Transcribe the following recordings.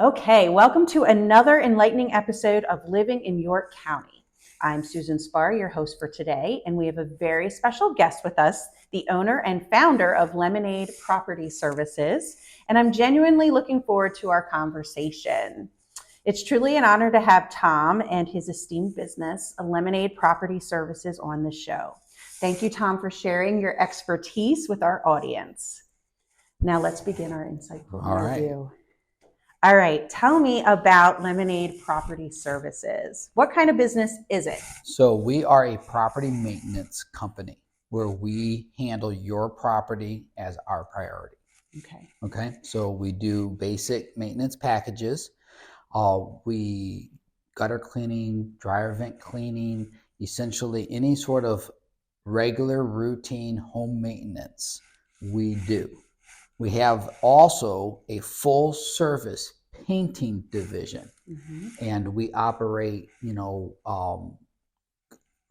Okay, welcome to another enlightening episode of Living in York County. I'm Susan Spar, your host for today, and we have a very special guest with us, the owner and founder of Lemonade Property Services, and I'm genuinely looking forward to our conversation. It's truly an honor to have Tom and his esteemed business, Lemonade Property Services, on the show. Thank you, Tom, for sharing your expertise with our audience. Now let's begin our insightful interview. All right, tell me about Lemonade Property Services. What kind of business is it? So we are a property maintenance company where we handle your property as our priority. Okay. So we do basic maintenance packages. We gutter cleaning, dryer vent cleaning, essentially any sort of regular routine home maintenance we do. We have also a full service painting division, and we operate,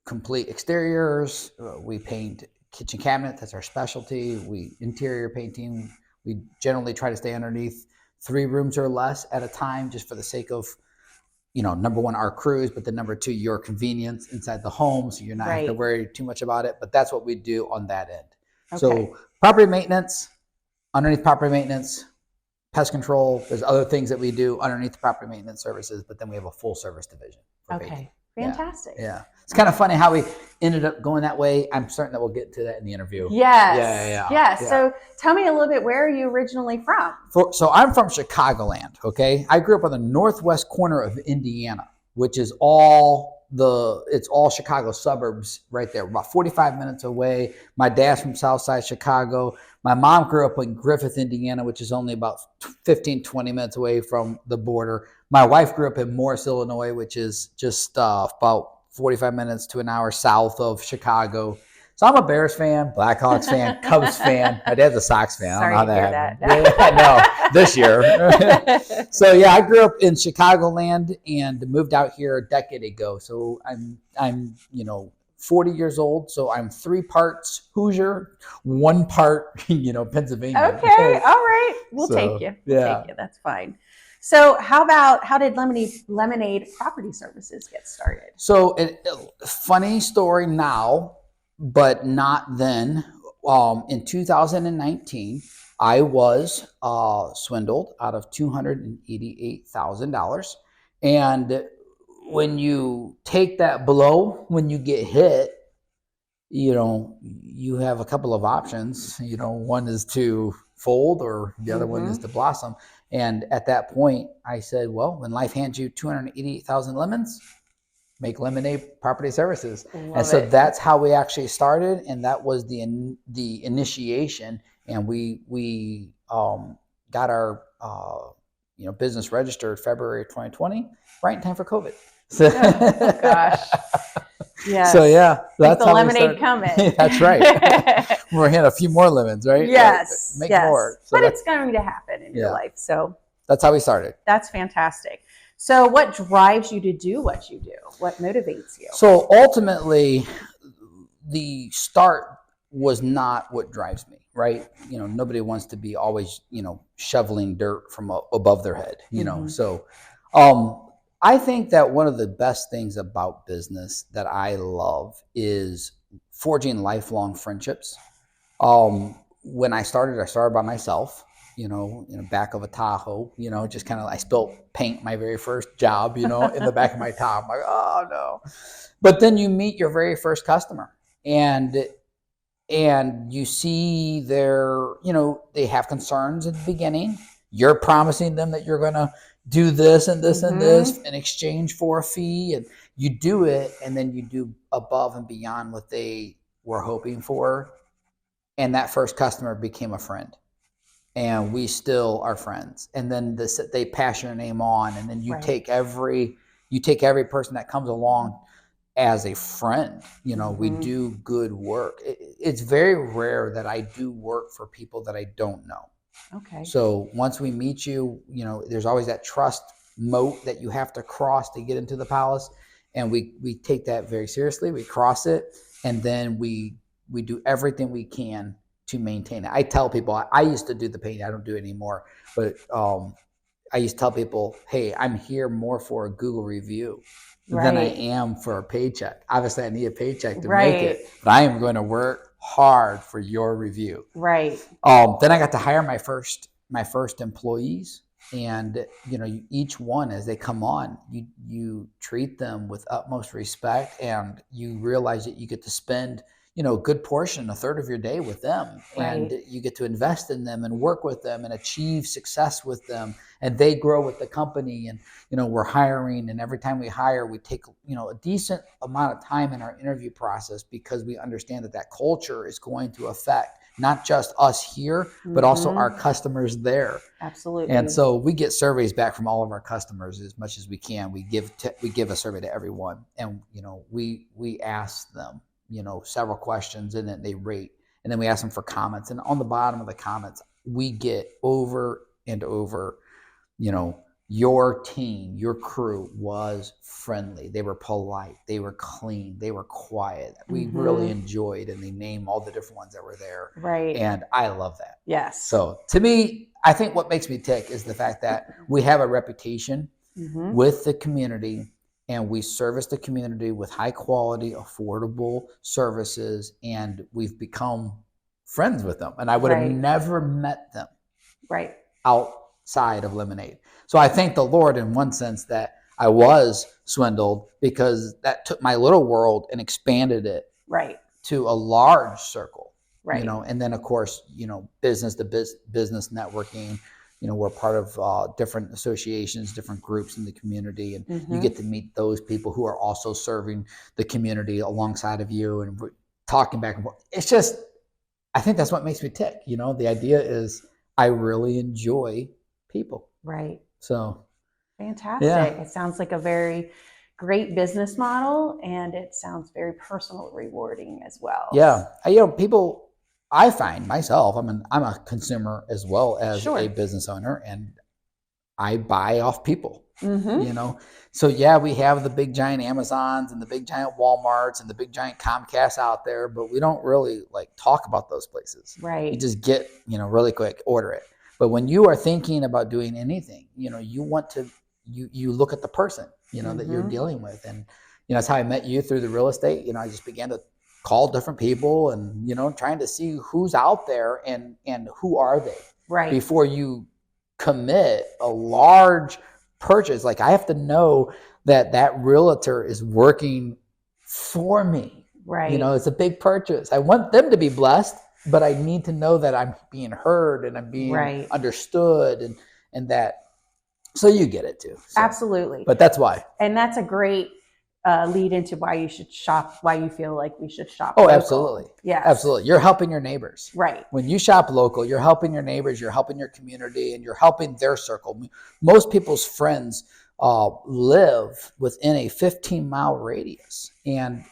complete exteriors. We paint kitchen cabinet. That's our specialty. We interior painting. We generally try to stay underneath 3 rooms or less at a time, just for the sake of, number one, our crews, but then number 2, your convenience inside the home, so you're not have to worry too much about it. But that's what we do on that end. So property maintenance. Underneath property maintenance, pest control, there's other things that we do underneath the property maintenance services, but then we have a full service division for painting. Fantastic. Yeah. It's kind of funny how we ended up going that way. I'm certain that we'll get to that in the interview. Yes. So tell me a little bit, where are you originally from? So I'm from Chicagoland, okay? I grew up on the northwest corner of Indiana, which is all Chicago suburbs right there, about 45 minutes away. My dad's from Southside Chicago. My mom grew up in Griffith, Indiana, which is only about 15, 20 minutes away from the border. My wife grew up in Morris, Illinois, which is just about 45 minutes to an hour south of Chicago. So I'm a Bears fan, Blackhawks fan, Cubs fan. My dad's a Sox fan. Sorry I don't know how that happened. No, this year. So yeah, I grew up in Chicagoland and moved out here a decade ago. So I'm 40 years old. So I'm 3 parts Hoosier, 1 part Pennsylvania. Okay, all right, we'll take you. That's fine. So how did Lemonade Property Services get started? So funny story now, but not then. In 2019, I was swindled out of $288,000. And when you take that blow, when you get hit, you have a couple of options. One is to fold, or the other one is to blossom. And at that point, I said, well, when life hands you 288,000 lemons, make Lemonade Property Services. So that's how we actually started, and that was the initiation. And we got our business registered February 2020, right in time for COVID. Oh gosh. Yes. So yeah, that's how lemonade coming. That's right. We're gonna a few more lemons, right? Yes. Make more. So but it's going to happen in your life. So that's how we started. That's fantastic. So what drives you to do what you do? What motivates you? So ultimately, the start was not what drives me, right? Nobody wants to be always, shoveling dirt from above their head, So I think that one of the best things about business that I love is forging lifelong friendships. When I started by myself. In the back of a Tahoe, just kind of, I spilled paint my very first job, in the back of my Tahoe. I'm like, oh no. But then you meet your very first customer, and you see they have concerns at the beginning. You're promising them that you're going to do this and this and this in exchange for a fee, and you do it, and then you do above and beyond what they were hoping for. And that first customer became a friend. And we still are friends. And then they pass your name on, and then you take every person that comes along as a friend. We do good work. It's very rare that I do work for people that I don't know. Okay. So once we meet you, there's always that trust moat that you have to cross to get into the palace, and we take that very seriously. We cross it, and then we do everything we can to maintain it. I tell people, I used to do the painting. I don't do it anymore, but I used to tell people, hey, I'm here more for a Google review than I Right. am for a paycheck. Obviously, I need a paycheck to make Right. it, but I am going to work hard for your review. Right. Then I got to hire my first employees, and each one, as they come on, you treat them with utmost respect, and you realize that you get to spend a good portion, a third of your day with them, and Right. you get to invest in them and work with them and achieve success with them, and they grow with the company. And we're hiring, and every time we hire, we take a decent amount of time in our interview process, because we understand that culture is going to affect not just us here, but also our customers there. Absolutely. And so we get surveys back from all of our customers as much as we can. We give a survey to everyone, and we ask them several questions, and then they rate, and then we ask them for comments. And on the bottom of the comments, we get over and over, your team, your crew was friendly. They were polite. They were clean. They were quiet. We really enjoyed, and they name all the different ones that were there. Right. And I love that. Yes. So to me, I think what makes me tick is the fact that we have a reputation with the community, and we service the community with high quality, affordable services, and we've become friends with them. And I would have never met them outside of Lemonade. So I thank the Lord in one sense that I was swindled, because that took my little world and expanded it to a large circle. And then of course, business to business networking. We're part of different associations, different groups in the community, and you get to meet those people who are also serving the community alongside of you, and we're talking back and forth. It's just, I think that's what makes me tick. The idea is I really enjoy people. Right. So fantastic. Yeah. It sounds like a very great business model, and it sounds very personal, rewarding as well. Yeah. People, I find myself, I'm a consumer as well as a business owner, and I buy off people. So yeah, we have the big giant Amazons and the big giant Walmarts and the big giant Comcasts out there, but we don't really talk about those places. Right. You just get, really quick, order it. But when you are thinking about doing anything, you want to, you look at the person, that you're dealing with. And, that's how I met you, through the real estate. I just began to call different people, and, trying to see who's out there and who are they before you commit a large purchase. I have to know that realtor is working for me. Right. It's a big purchase. I want them to be blessed, but I need to know that I'm being heard and I'm being understood, and that, so you get it too. So. Absolutely. But that's why. And that's a great lead into why you should shop, why you feel like we should shop local. Absolutely. Yes. Absolutely. You're helping your neighbors. Right. When you shop local, you're helping your neighbors, you're helping your community, and you're helping their circle. Most people's friends live within a 15-mile radius. And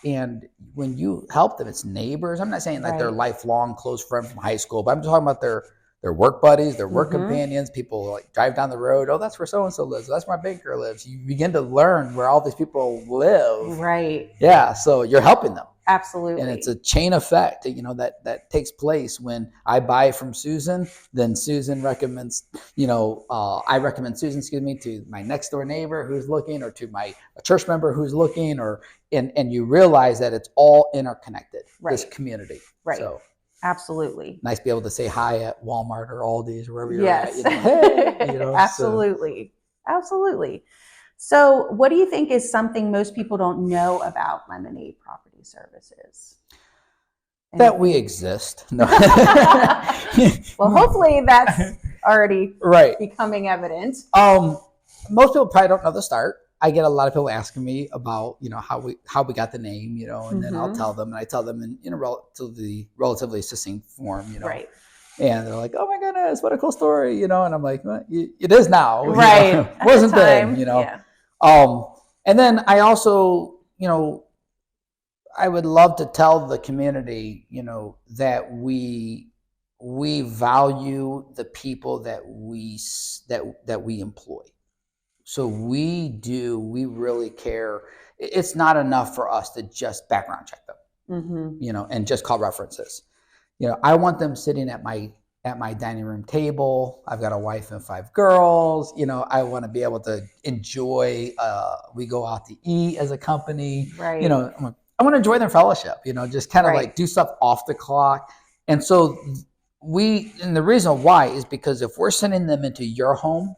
when you help them, it's neighbors. I'm not saying that they're lifelong close friends from high school, but I'm talking about their work buddies, their work companions. People drive down the road. Oh, that's where so-and-so lives. That's where my banker lives. You begin to learn where all these people live. Right. Yeah. So you're helping them. Absolutely. And it's a chain effect, that takes place. When I buy from Susan, then Susan recommends, I recommend Susan, to my next door neighbor who's looking, or to a church member who's looking, and you realize that it's all interconnected, this community. Right. So absolutely. Nice to be able to say hi at Walmart or Aldi's or wherever you're at. Hey, absolutely. So. Absolutely. So what do you think is something most people don't know about Lemonade Property Services? That we exist. No. Well, hopefully that's already becoming evident. Most people probably don't know the start. I get a lot of people asking me about, how we got the name, and then I'll tell them, and I tell them in a relatively succinct form, Right. And they're like, "Oh my goodness, what a cool story," and I'm like, well, "It is now, right? Wasn't then, Yeah. And then I also, I would love to tell the community, that we value the people that we employ. So we really care. It's not enough for us to just background check them, and just call references. I want them sitting at my at my dining room table. I've got a wife and 5 girls. I want to be able to enjoy. We go out to eat as a company. Right. I want to enjoy their fellowship. Just kind of Right. like do stuff off the clock. And so and the reason why is because if we're sending them into your home,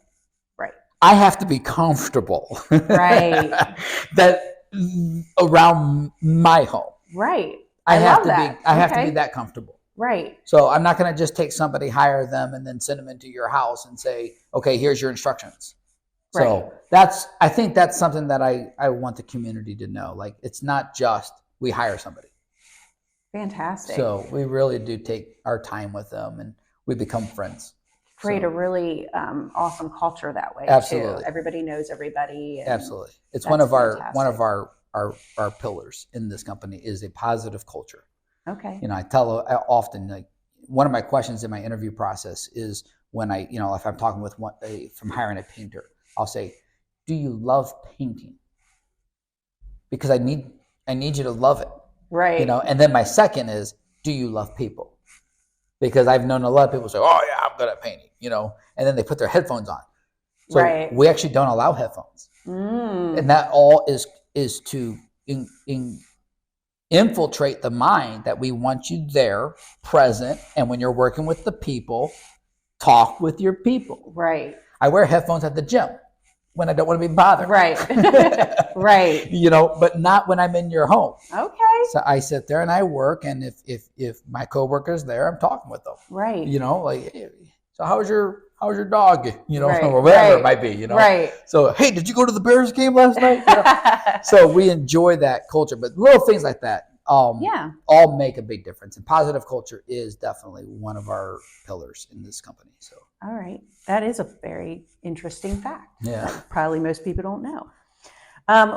right, I have to be comfortable. Right. that around my home. Right. I have love to be that comfortable. Right. So I'm not going to just take somebody, hire them, and then send them into your house and say, okay, here's your instructions. So I think that's something that I want the community to know. Like, it's not just we hire somebody. Fantastic. So we really do take our time with them, and we become friends. Create a really awesome culture that way. Absolutely. Too. Everybody knows everybody. Absolutely. It's one of our pillars in this company is a positive culture. Okay. I tell often, like, one of my questions in my interview process is when if I'm talking with from hiring a painter, I'll say, do you love painting? Because I need you to love it. Right. And then my second is, do you love people? Because I've known a lot of people say, oh yeah, I'm good at painting, and then they put their headphones on. So we actually don't allow headphones. And that all is to infiltrate the mind that we want you there, present, and when you're working with the people, talk with your people. Right. I wear headphones at the gym when I don't want to be bothered. Right. Right. But not when I'm in your home. Okay. So I sit there and I work, and if my coworker's there, I'm talking with them. Right. Like, hey, so how's your dog? Right. Or whatever it might be. Right. So, hey, did you go to the Bears game last night? So we enjoy that culture, but little things like that, all make a big difference. And positive culture is definitely one of our pillars in this company. So, all right, that is a very interesting fact. Yeah, that probably most people don't know.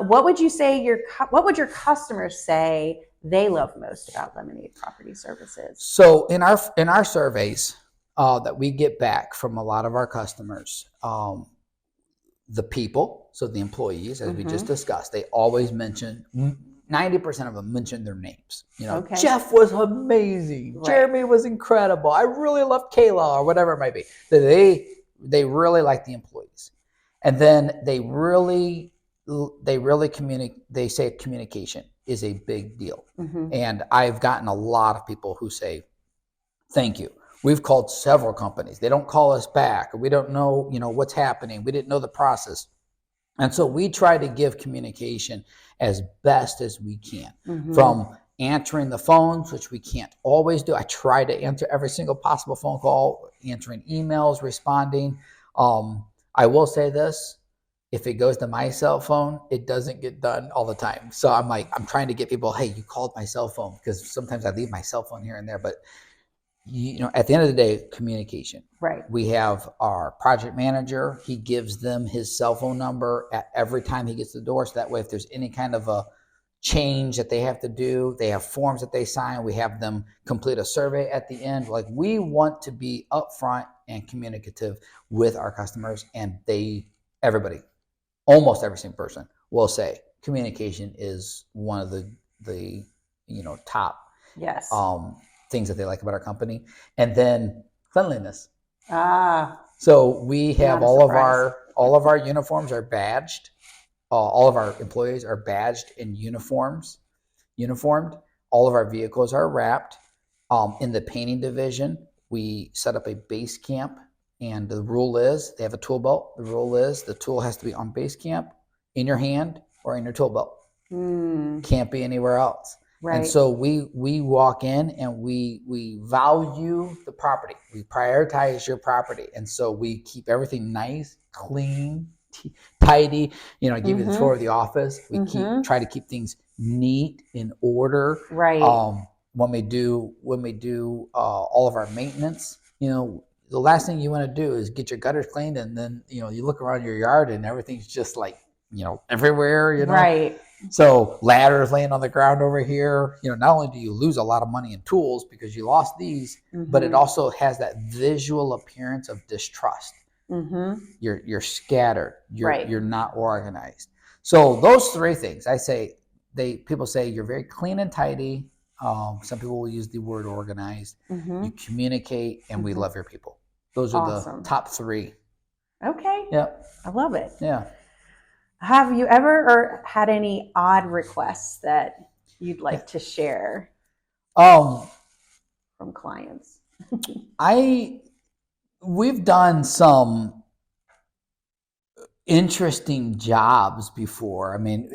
What would you say what would your customers say they love most about Lemonade Property Services? So in our surveys that we get back from a lot of our customers, the people, so the employees, as we just discussed, they always mention, 90% of them mention their names. Okay. Jeff was amazing. Right. Jeremy was incredible. I really loved Kayla, or whatever it might be. So they really like the employees, and then they really communicate. They say communication is a big deal, and I've gotten a lot of people who say, "Thank you." We've called several companies. They don't call us back. We don't know, what's happening. We didn't know the process. And so we try to give communication as best as we can, from answering the phones, which we can't always do. I try to answer every single possible phone call, answering emails, responding. I will say this, if it goes to my cell phone, it doesn't get done all the time. So I'm trying to get people, hey, you called my cell phone, because sometimes I leave my cell phone here and there, but at the end of the day, communication. Right. We have our project manager. He gives them his cell phone number at every time he gets to the door. So that way, if there's any kind of a change that they have to do, they have forms that they sign. We have them complete a survey at the end. Like, we want to be upfront and communicative with our customers, and everybody, almost every single person will say communication is one of the top things that they like about our company. And then cleanliness. So we have all of our uniforms are badged. All of our employees are badged in uniformed. All of our vehicles are wrapped. In the painting division, we set up a base camp, and the rule is they have a tool belt. The rule is the tool has to be on base camp, in your hand, or in your tool belt. Can't be anywhere else. Right. And so we walk in and we value the property. We prioritize your property. And so we keep everything nice, clean, tidy. I give you the tour of the office. We try to keep things neat, in order. Right. When we do all of our maintenance, the last thing you want to do is get your gutters cleaned, and then you look around your yard and everything's just like everywhere. Right. So ladders laying on the ground over here. Not only do you lose a lot of money in tools because you lost these, but it also has that visual appearance of distrust. You're scattered. You're not organized. So those three things, I say, people say you're very clean and tidy, Some people will use the word organized. Mm-hmm. You communicate, and we love your people. Those are the top three. Okay. Yeah. I love it. Yeah. Have you ever had any odd requests that you'd like to share from clients? We've done some interesting jobs before. I mean,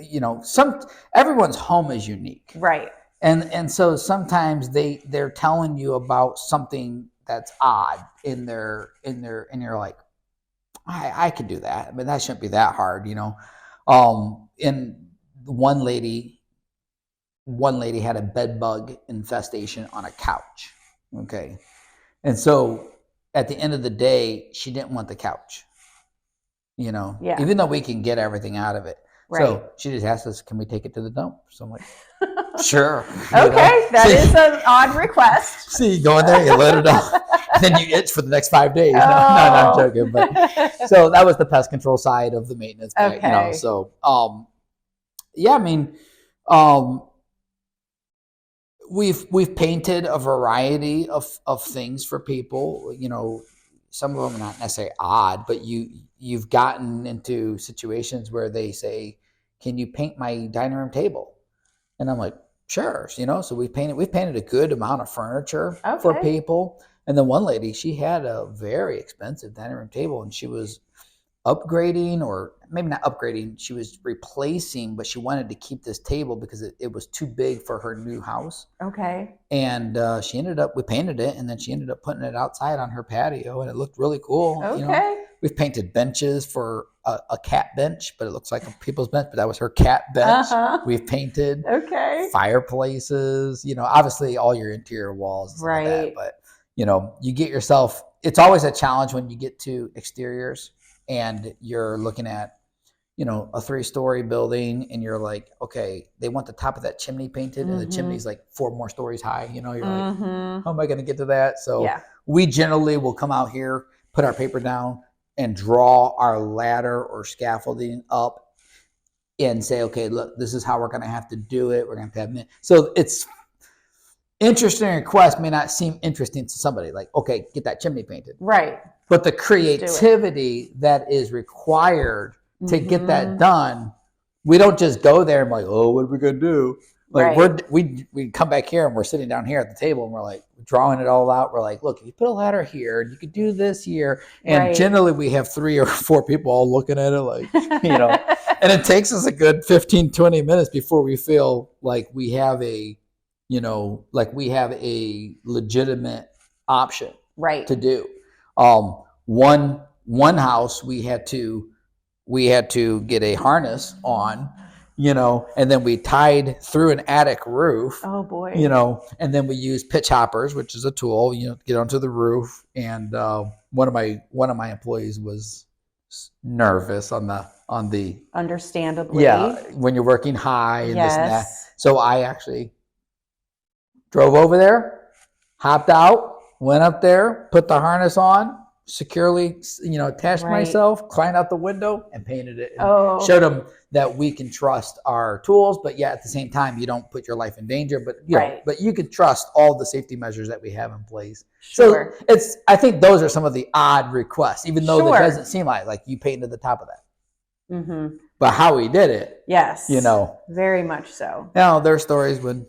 everyone's home is unique. Right. And so sometimes they're telling you about something that's odd and you're like, I could do that. I mean, that shouldn't be that hard, And one lady had a bed bug infestation on a couch. Okay. And so at the end of the day, she didn't want the couch, even though we can get everything out of it. Right. So she just asked us, can we take it to the dump? So I'm like, sure. Okay, that is an odd request. See, you go in there, you let her know. Then you itch for the next 5 days. No, I'm joking. But so that was the pest control side of the maintenance. Okay. We've painted a variety of things for people. Some of them are not necessarily odd, but you've gotten into situations where they say, can you paint my dining room table? And I'm like, sure. So we've painted a good amount of furniture for people. And then one lady, she had a very expensive dining room table, and she was upgrading, or maybe not upgrading, she was replacing, but she wanted to keep this table because it was too big for her new house. Okay. And we painted it, and then she ended up putting it outside on her patio, and it looked really cool. Okay. We've painted benches for a cat bench, but it looks like a people's bench, but that was her cat bench. We've painted fireplaces, obviously all your interior walls, right? Like that, but you get yourself, it's always a challenge when you get to exteriors and you're looking at, a 3-story building, and you're like, okay, they want the top of that chimney painted, and the chimney's like 4 more stories high. You're like, how am I going to get to that? So we generally will come out here, put our paper down, and draw our ladder or scaffolding up and say, okay, look, this is how we're going to have to do it. We're going to have so it's interesting request may not seem interesting to somebody, like, okay, get that chimney painted. Right. But the creativity that is required to get that done, we don't just go there and like, oh, what are we going to do? Like we come back here and we're sitting down here at the table and we're like drawing it all out. We're like, look, if you put a ladder here, you could do this here. And generally we have 3 or 4 people all looking at it like, and it takes us a good 15, 20 minutes before we feel like we have a legitimate option to do. One house we had to get a harness on, and then we tied through an attic roof. Oh boy. And then we used pitch hoppers, which is a tool, to get onto the roof. And one of my employees was nervous on the understandably. Yeah, when you're working high and this and that. So I actually drove over there, hopped out, went up there, put the harness on, securely, attached myself, climbed out the window, and painted it. And showed them that we can trust our tools, but at the same time, you don't put your life in danger. But but you can trust all the safety measures that we have in place. Sure. So I think those are some of the odd requests, even though it doesn't seem like you painted the top of that. Mm-hmm. But how he did it, very much so. Now there are stories when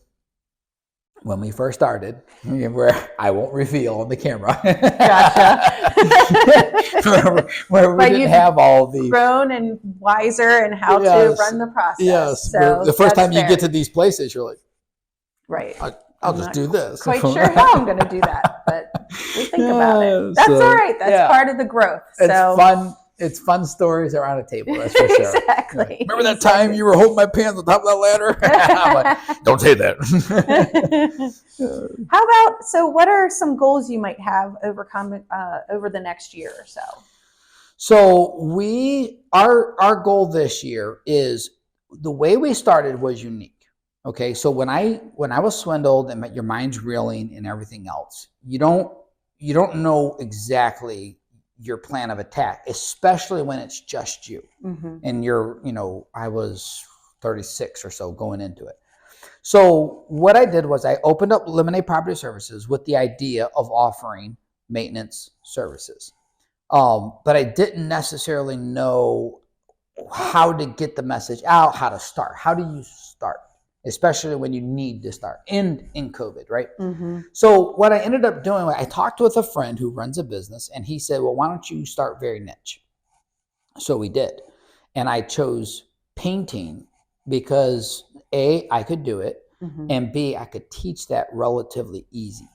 we first started, where I won't reveal on the camera. Gotcha. where we didn't have all the grown and wiser and how to run the process. Yes. So the first time you get to these places, you're like, I'll just do this. Quite sure how I'm going to do that, but we think about it. That's all right. That's part of the growth. It's fun. It's fun stories around a table, that's for sure. Exactly. Remember that time you were holding my pants on top of that ladder? I'm like, don't say that. How about, so what are some goals you might have overcome over the next year or so? So our goal this year is, the way we started was unique. Okay, so when I was swindled and your mind's reeling and everything else, you don't know exactly your plan of attack, especially when it's just you. Mm-hmm. And I was 36 or so going into it. So what I did was I opened up Lemonade Property Services with the idea of offering maintenance services. But I didn't necessarily know how to get the message out, how to start. How do you start? Especially when you need to start in COVID, right? Mm-hmm. So what I ended up doing, I talked with a friend who runs a business, and he said, well, why don't you start very niche? So we did. And I chose painting because A, I could do it, Mm-hmm. and B, I could teach that relatively easy.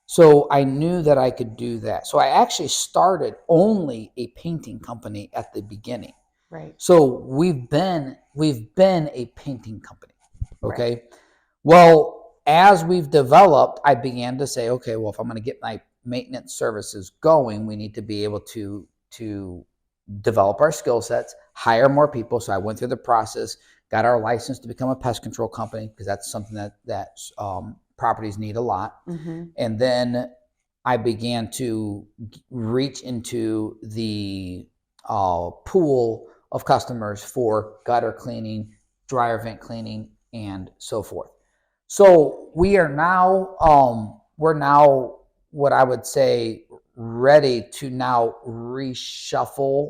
So I knew that I could do that. So I actually started only a painting company at the beginning. Right. So we've been a painting company. Okay. Right. Well, as we've developed, I began to say, okay, well, if I'm going to get my maintenance services going, we need to be able to develop our skill sets, hire more people. So I went through the process, got our license to become a pest control company, because that's something that properties need a lot. Mm-hmm. And then I began to reach into the pool of customers for gutter cleaning, dryer vent cleaning, and so forth. So we're now what I would say ready to now reshuffle,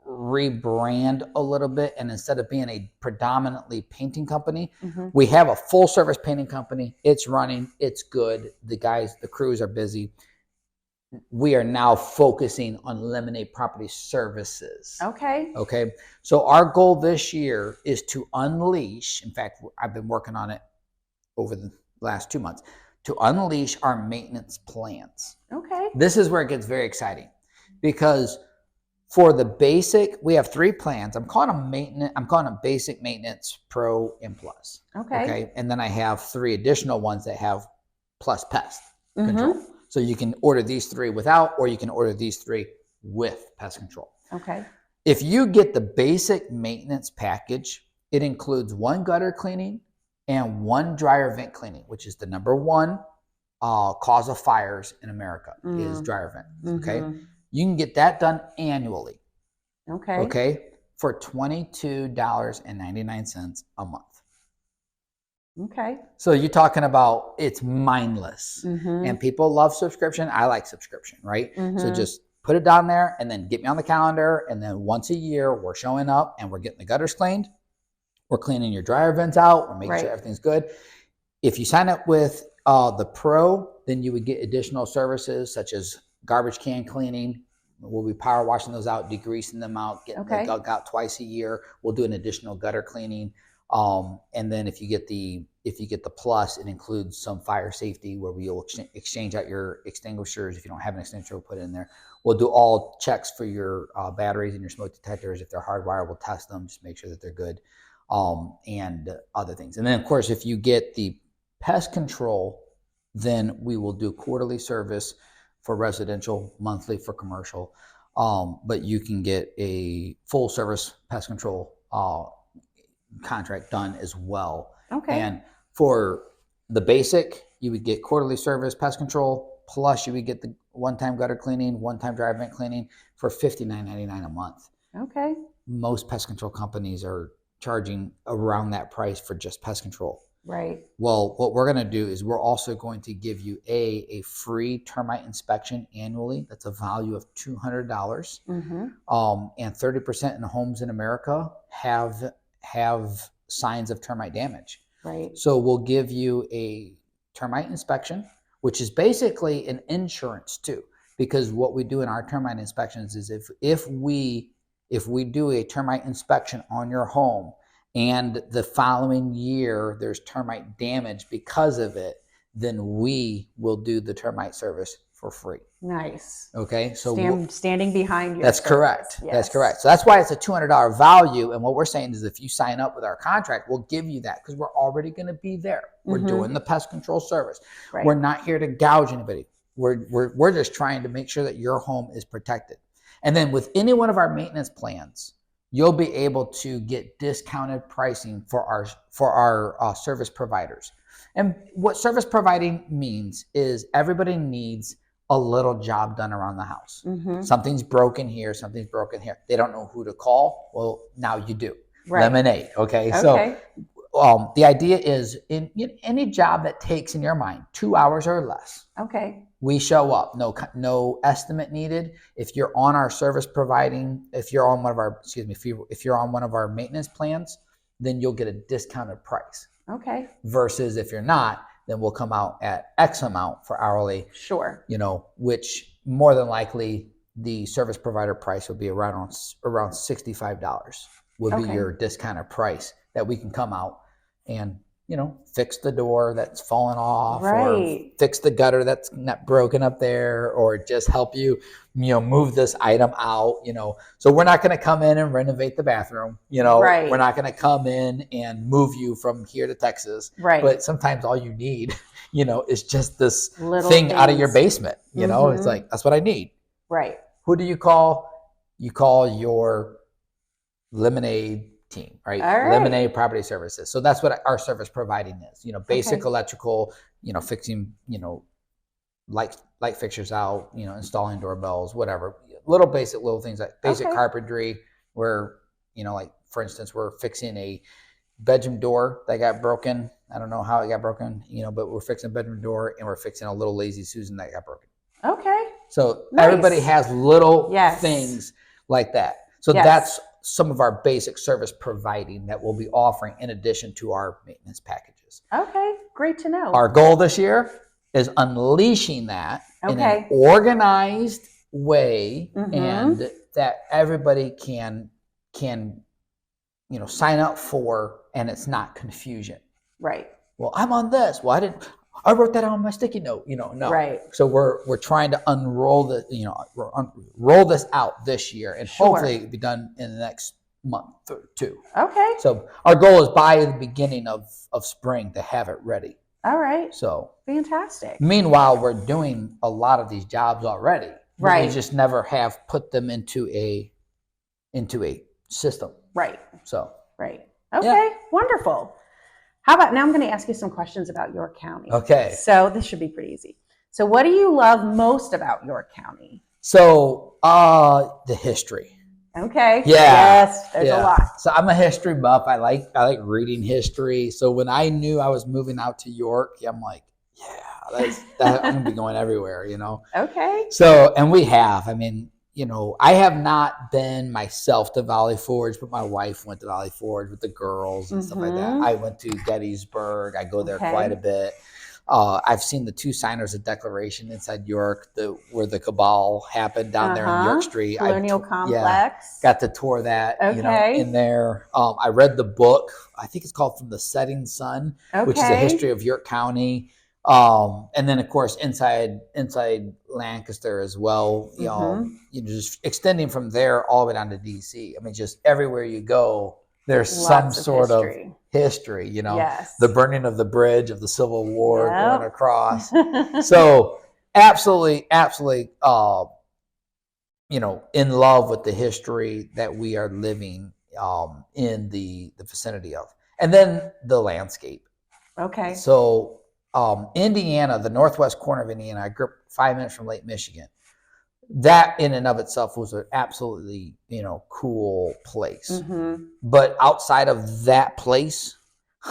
rebrand a little bit, and instead of being a predominantly painting company, Mm-hmm. we have a full service painting company. It's running, it's good. The crews are busy. We are now focusing on Lemonade Property Services. Okay. Okay. So our goal this year is to unleash, in fact, I've been working on it over the last 2 months, to unleash our maintenance plans. Okay. This is where it gets very exciting, because for the basic, we have 3 plans. I'm calling them basic maintenance, pro, and plus. Okay. And then I have 3 additional ones that have plus pest Mm-hmm. control. So you can order these 3 without, or you can order these 3 with pest control. Okay. If you get the basic maintenance package, it includes 1 gutter cleaning and 1 dryer vent cleaning, which is the number 1 cause of fires in America, is dryer vent. Okay. Mm-hmm. You can get that done annually. Okay. For $22.99 a month. Okay. So you're talking about, it's mindless. Mm-hmm. And people love subscription. I like subscription, right? Mm-hmm. So just put it down there and then get me on the calendar. And then once a year, we're showing up and we're getting the gutters cleaned. We're cleaning your dryer vents out. We're making sure everything's good. If you sign up with the pro, then you would get additional services such as garbage can cleaning. We'll be power washing those out, degreasing them out, getting the gunk out twice a year. We'll do an additional gutter cleaning. And then if you get the plus, it includes some fire safety where we'll exchange out your extinguishers. If you don't have an extinguisher, we'll put it in there. We'll do all checks for your batteries and your smoke detectors. If they're hardwired, we'll test them, just make sure that they're good, and other things. And then, of course, if you get the pest control, then we will do quarterly service for residential, monthly for commercial. But you can get a full service pest control contract done as well. Okay. And for the basic, you would get quarterly service pest control, plus you would get the one-time gutter cleaning, one-time dryer vent cleaning for $59.99 a month. Okay. Most pest control companies are charging around that price for just pest control. Right. Well, what we're going to do is we're also going to give you a free termite inspection annually. That's a value of $200. Mm-hmm. And 30% of the homes in America have signs of termite damage. Right. So we'll give you a termite inspection, which is basically an insurance too, because what we do in our termite inspections is if we do a termite inspection on your home and the following year there's termite damage because of it, then we will do the termite service for free. Nice. Okay, so standing behind you. That's correct. Yes. That's correct. So that's why it's a $200 value. And what we're saying is, if you sign up with our contract, we'll give you that because we're already going to be there. We're doing the pest control service. Right. We're not here to gouge anybody. We're just trying to make sure that your home is protected. And then with any one of our maintenance plans, you'll be able to get discounted pricing for our service providers. And what service providing means is everybody needs a little job done around the house. Mm-hmm. Something's broken here, something's broken here. They don't know who to call. Well, now you do. Right. Lemonade. Okay. So the idea is in any job that takes in your mind 2 hours or less. Okay. We show up. No estimate needed. If you're on our service providing, if you're on one of our, if you're on one of our maintenance plans, then you'll get a discounted price. Okay. Versus if you're not, then we'll come out at X amount for hourly. Sure. Which more than likely the service provider price will be around $65 would be your discounted price that we can come out and fix the door that's fallen off, or fix the gutter that's not broken up there, or just help you, move this item out, So we're not going to come in and renovate the bathroom, We're not going to come in and move you from here to Texas. Right. But sometimes all you need, is just this little thing things out of your basement, It's like, that's what I need. Right. Who do you call? You call your Lemonade team, right? Lemonade Property Services. So that's what our service providing is. Basic electrical, fixing, light fixtures out, installing doorbells, whatever. Little things like basic carpentry where, like for instance, we're fixing a bedroom door that got broken. I don't know how it got broken, but we're fixing a bedroom door, and we're fixing a little Lazy Susan that got broken. Okay. So everybody has little things like that. So that's some of our basic service providing that we'll be offering in addition to our maintenance packages. Okay, great to know. Our goal this year is unleashing that in an organized way, and that everybody can sign up for, and it's not confusion. Right. Well, I'm on this. Well, I wrote that on my sticky note. No. Right. So we're trying to unroll the roll this out this year, and hopefully be done in the next month or two. Okay. So our goal is by the beginning of spring to have it ready. All right. So fantastic. Meanwhile, we're doing a lot of these jobs already. Right. We just never have put them into a system. Right. So. Right. Okay. Wonderful. How about now? I'm going to ask you some questions about York County. Okay. So this should be pretty easy. So what do you love most about York County? So the history. Okay. Yeah. Yes, there's a lot. So I'm a history buff. I like reading history. So when I knew I was moving out to York, I'm like, I'm gonna be going everywhere, Okay. So, and we have. I mean, I have not been myself to Valley Forge, but my wife went to Valley Forge with the girls and stuff like that. I went to Gettysburg. I go there quite a bit. I've seen the two signers of declaration inside York, where the cabal happened down there on York Street. Colonial Complex. Yeah, got to tour that, in there. I read the book. I think it's called From the Setting Sun, which is a history of York County. And then of course inside Lancaster as well, just extending from there all the way down to DC. I mean, just everywhere you go, there's some sort of history, the burning of the bridge of the Civil War going across. So absolutely, in love with the history that we are living in the vicinity of. And then the landscape. Okay. So Indiana, the northwest corner of Indiana, I grew up 5 minutes from Lake Michigan. That in and of itself was an absolutely, cool place. But outside of that place,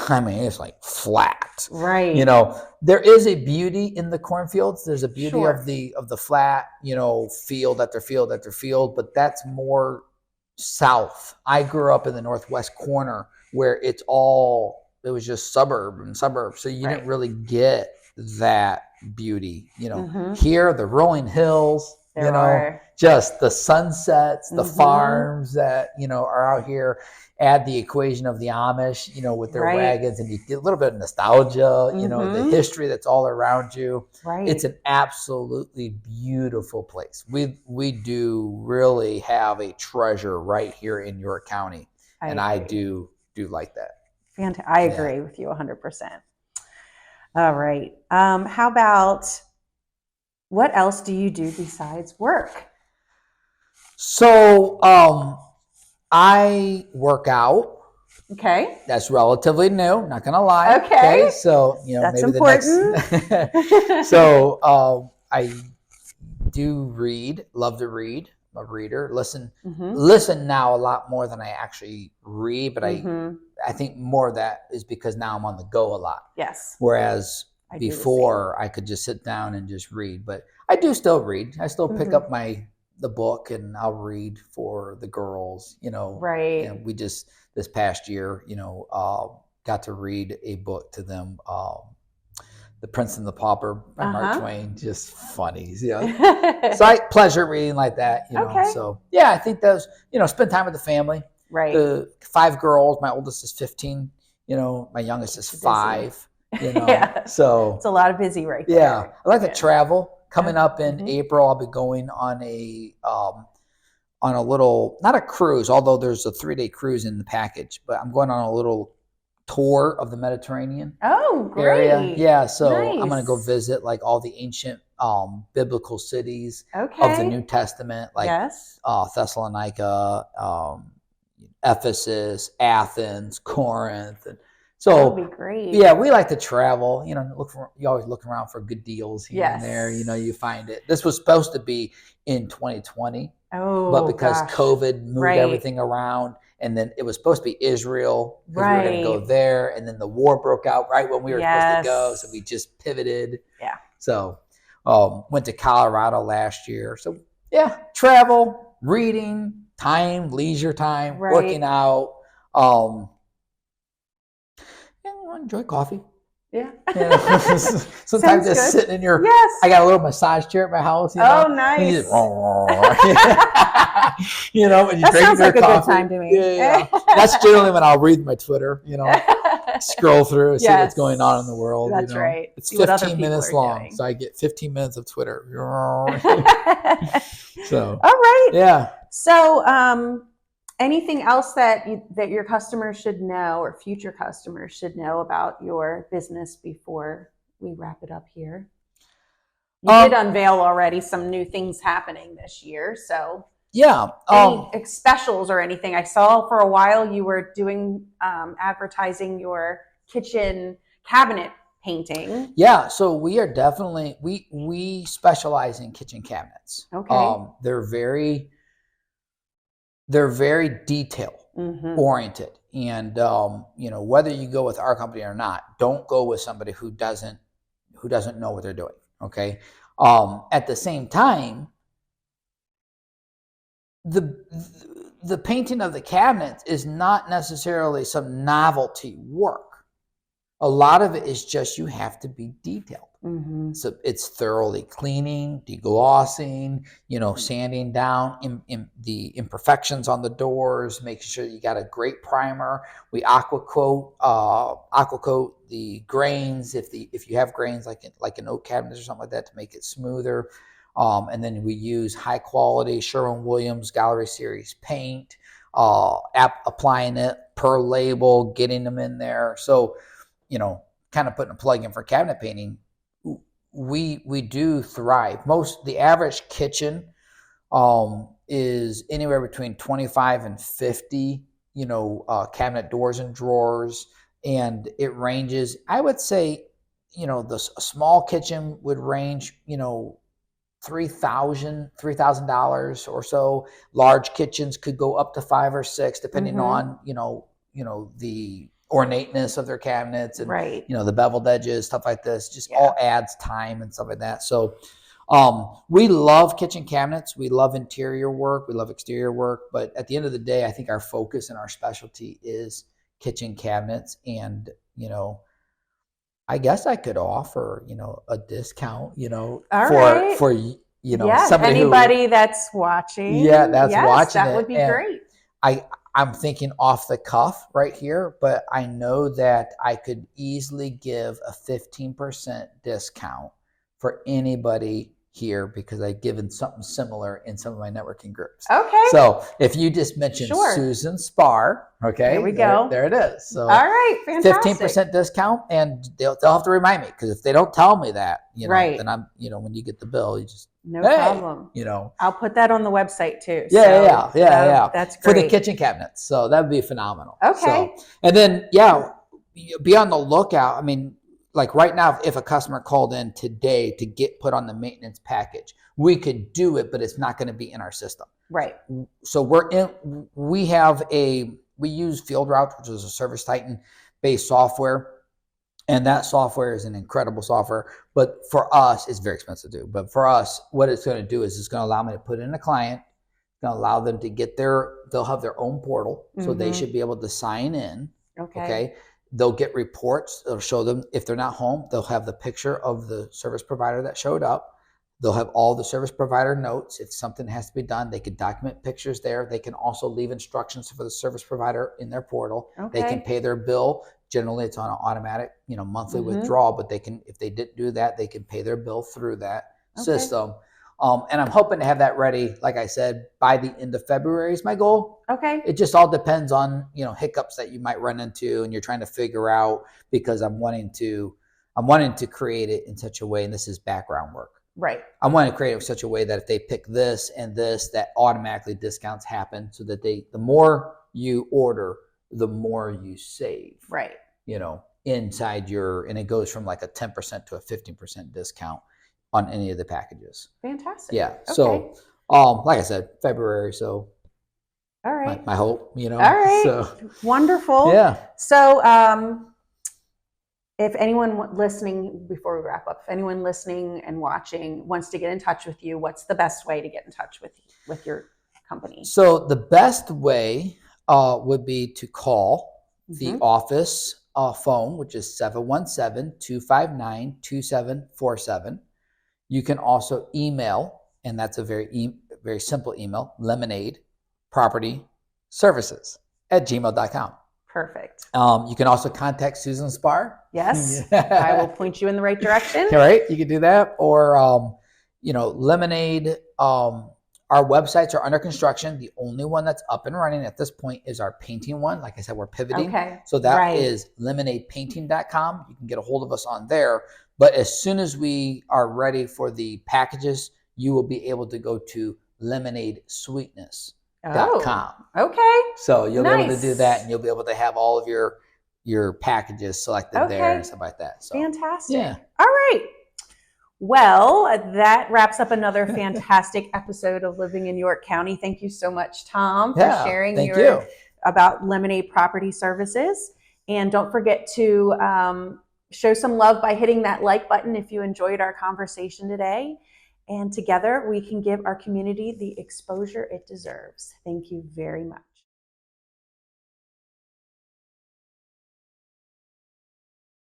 I mean, it's like flat. Right. There is a beauty in the cornfields. There's a beauty of the flat, field after field after field, but that's more south. I grew up in the northwest corner where it was just suburbs. So you didn't really get that beauty, Here, the rolling hills, just the sunsets, the farms that, are out here. Add the equation of the Amish, with their wagons, and you get a little bit of nostalgia, the history that's all around you. Right. It's an absolutely beautiful place. We do really have a treasure right here in York County. I do like that. Fantastic. I agree with you 100%. All right. How about, what else do you do besides work? So I work out. Okay. That's relatively new, not gonna lie. Okay. So that's maybe important. The next. So I do read. Love to read. I'm a reader. Listen now a lot more than I actually read, but I I think more of that is because now I'm on the go a lot. Yes. Whereas I before I could just sit down and just read, but I do still read. I still pick up the book and I'll read for the girls, Right. and we just, this past year, got to read a book to them, The Prince and the Pauper by Mark Twain. Just funny. So I pleasure reading like that, So yeah, I think those, spend time with the family. Right. The 5 girls, my oldest is 15, my youngest is 5, Yeah. So it's a lot of busy right there. Yeah. I like to travel. Coming up in April, I'll be going on a little, not a cruise, although there's a 3-day cruise in the package, but I'm going on a little tour of the Mediterranean area. Yeah, so I'm going to go visit like all the ancient biblical cities of the New Testament, like Thessalonica, Ephesus, Athens, Corinth, and so that would be great. Yeah, we like to travel. You always look around for good deals here and there. You find it. This was supposed to be in 2020, but because COVID moved everything around, and then it was supposed to be Israel because we were going to go there, and then the war broke out right when we were supposed to go, so we just pivoted. Yeah. So went to Colorado last year. So yeah, travel, reading, leisure time, working out. Enjoy coffee. Yeah. Sometimes just sitting in your. Yes. I got a little massage chair at my house. Oh, nice. When you that drink sounds your like coffee. A good time to me. Yeah. That's generally when I'll read my Twitter. Scroll through, see what's going on in the world. That's right. It's 15 minutes long, so I get 15 minutes of Twitter. So. All right. Yeah. So, anything else that your customers should know or future customers should know about your business before we wrap it up here? You did unveil already some new things happening this year. So yeah, any specials or anything? I saw for a while you were doing advertising your kitchen cabinet painting. Yeah, so we are definitely we specialize in kitchen cabinets. Okay. They're very detail oriented, and whether you go with our company or not, don't go with somebody who doesn't know what they're doing. Okay. At the same time, the painting of the cabinets is not necessarily some novelty work. A lot of it is just you have to be detailed. So it's thoroughly cleaning, deglossing, sanding down the imperfections on the doors, making sure you got a great primer. We aqua coat the grains if you have grains like an oak cabinet or something like that to make it smoother. And then we use high quality Sherwin-Williams Gallery Series paint, applying it per label, getting them in there. So, kind of putting a plug in for cabinet painting, we do thrive. The average kitchen is anywhere between 25 and 50, cabinet doors and drawers, and it ranges. I would say, a small kitchen would range, $3,000 or so. Large kitchens could go up to 5 or 6, depending on the ornateness of their cabinets and the beveled edges, stuff like this. Just all adds time and stuff like that. So we love kitchen cabinets. We love interior work. We love exterior work. But at the end of the day, I think our focus and our specialty is kitchen cabinets. And I guess I could offer a discount for somebody that's watching. Watching that would be great. I'm thinking off the cuff right here, but I know that I could easily give a 15% discount for anybody here because I've given something similar in some of my networking groups. Okay. So if you just mentioned Susan Spar, okay, there we go. There it is. So all right, fantastic. 15% discount, and they'll have to remind me because if they don't tell me that, then I'm, when you get the bill, you just problem. I'll put that on the website too. Yeah. That's great. For the kitchen cabinets. So that would be phenomenal. Okay. So, and then, be on the lookout. I mean, like right now, if a customer called in today to get put on the maintenance package, we could do it, but it's not going to be in our system. Right. So we have a we use Field Routes, which is a Service Titan based software. And that software is an incredible software, but for us, it's very expensive too. But for us, what it's going to do is it's going to allow me to put in a client, going to allow them to get they'll have their own portal, so they should be able to sign in. Okay. They'll get reports. It'll show them if they're not home, they'll have the picture of the service provider that showed up. They'll have all the service provider notes. If something has to be done, they can document pictures there. They can also leave instructions for the service provider in their portal. They can pay their bill. Generally, it's on an automatic, monthly withdrawal, but they can, if they didn't do that, they can pay their bill through that system. And I'm hoping to have that ready, like I said, by the end of February is my goal. It just all depends on, hiccups that you might run into and you're trying to figure out, because I'm wanting to create it in such a way, and this is background work. Right. I want to create it in such a way that if they pick this and this, that automatically discounts happen, so that the more you order, the more you save. Right. Inside and it goes from like a 10% to a 15% discount on any of the packages. Fantastic. Yeah. Okay. So, like I said, February. So, all right. My hope, All right. So, wonderful. Yeah. So, if anyone listening, before we wrap up, if anyone listening and watching wants to get in touch with you, what's the best way to get in touch with your company? So the best way would be to call the office phone, which is 717-259-2747. You can also email, and that's a very simple email, lemonadepropertyservices@gmail.com. Perfect. You can also contact Susan Spar. Yes, I will point you in the right direction. All right, you can do that. Or, Lemonade, our websites are under construction. The only one that's up and running at this point is our painting one. Like I said, we're pivoting. Okay. So that is lemonadepainting.com. You can get a hold of us on there. But as soon as we are ready for the packages, you will be able to go to lemonadesweetness.com. Okay. So you'll be able to do that, and you'll be able to have all of your packages selected there and stuff like that. So fantastic. Yeah. All right. Well, that wraps up another fantastic episode of Living in York County. Thank you so much, Tom, for sharing about Lemonade Property Services. And don't forget to show some love by hitting that like button if you enjoyed our conversation today. And together we can give our community the exposure it deserves. Thank you very much.